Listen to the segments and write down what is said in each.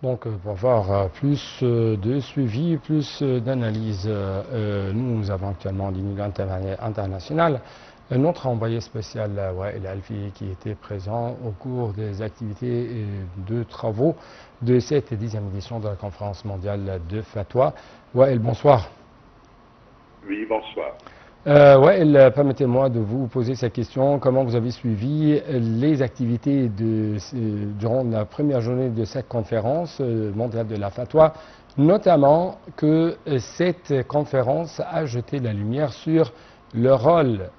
Donc, pour avoir plus de suivi, plus d'analyse, nous avons actuellement l'Union internationale notre envoyé spécial, Wael Alfi, qui était présent au cours des activités et de travaux de cette 10e édition de la conférence mondiale de Fatwa. Wael, bonsoir. Oui, bonsoir. Wael, permettez-moi de vous poser cette question. Comment vous avez suivi les activités durant la première journée de cette conférence mondiale de la Fatwa, notamment que cette conférence a jeté la lumière sur le rôle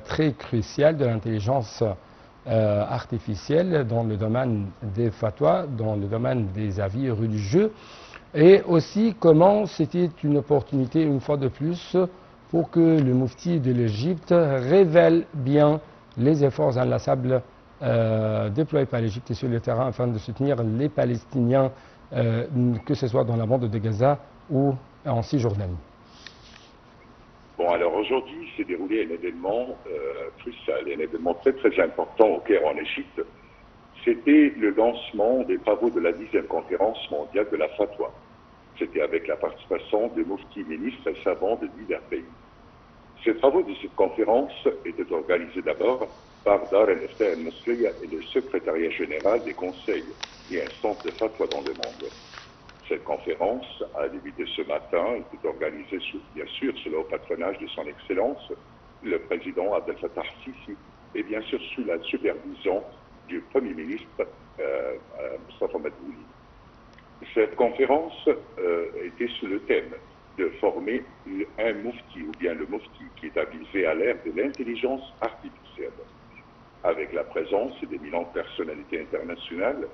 très crucial de l'intelligence artificielle dans le domaine des fatwas, dans le domaine des avis religieux, et aussi comment c'était une opportunité, une fois de plus, pour que le Mufti de l'Égypte révèle bien les efforts inlassables déployés par l'Égypte sur le terrain afin de soutenir les Palestiniens, que ce soit dans la bande de Gaza ou en Cisjordanie. Bon, alors aujourd'hui s'est déroulé un événement crucial, un événement très très important au Caire en Égypte. C'était le lancement des travaux de la 10e conférence mondiale de la Fatwa. C'était avec la participation de muftis, ministres et savants de divers pays. Ces travaux de cette conférence étaient organisés d'abord par Dar el-Ifta al-Nasriya et le secrétariat général des conseils et instances de Fatwa dans le monde. Cette conférence a débuté ce matin, était organisée bien sûr sous le haut patronage de son Excellence, le président Abdel Fattah Sisi, et bien sûr sous la supervision du Premier ministre Mustafa Madbouli. Cette conférence était sous le thème de former un mufti, ou bien le mufti qui est avisé à l'ère de l'intelligence artificielle, avec la présence d'éminentes personnalités internationales,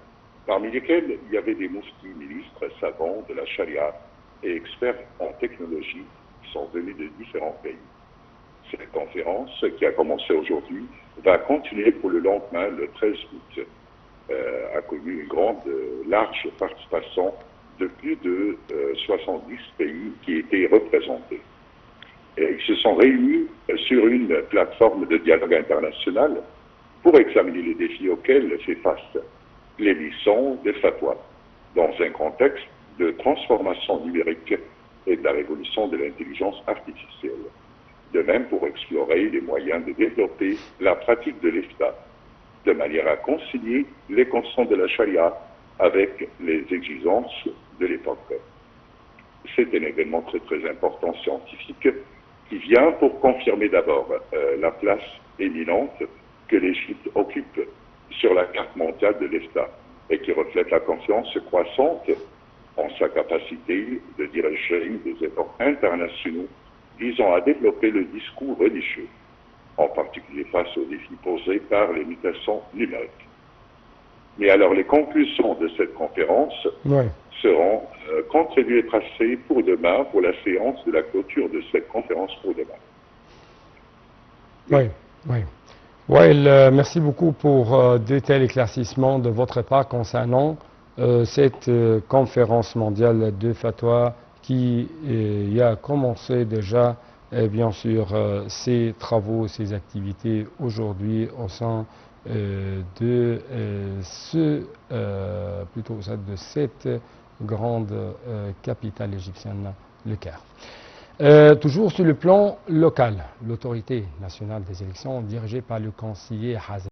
parmi lesquels il y avait des muftis, ministres, savants de la charia et experts en technologie qui sont venus de différents pays. Cette conférence, qui a commencé aujourd'hui, va continuer pour le lendemain, le 13 août, a connu une large participation de plus de 70 pays qui étaient représentés. Et ils se sont réunis sur une plateforme de dialogue international pour examiner les défis auxquels fait face l'émission des fatwas dans un contexte de transformation numérique et de la révolution de l'intelligence artificielle. De même pour explorer les moyens de développer la pratique de l'Ifta, de manière à concilier les constants de la charia avec les exigences de l'époque. C'est un événement très très important scientifique qui vient pour confirmer d'abord la place éminente que l'Égypte occupe sur la carte mondiale de l'État et qui reflète la confiance croissante en sa capacité de diriger des efforts internationaux visant à développer le discours religieux, en particulier face aux défis posés par les mutations numériques. Mais alors les conclusions de cette conférence seront contribuées et tracées pour demain, pour la séance de la clôture de cette conférence pour demain. Oui. Wael, merci beaucoup pour de tels éclaircissements de votre part concernant cette conférence mondiale de Fatwa qui a commencé déjà, bien sûr, ses travaux, ses activités aujourd'hui au sein de cette grande capitale égyptienne, le Caire. Toujours sur le plan local, l'autorité nationale des élections dirigée par le conseiller Hazem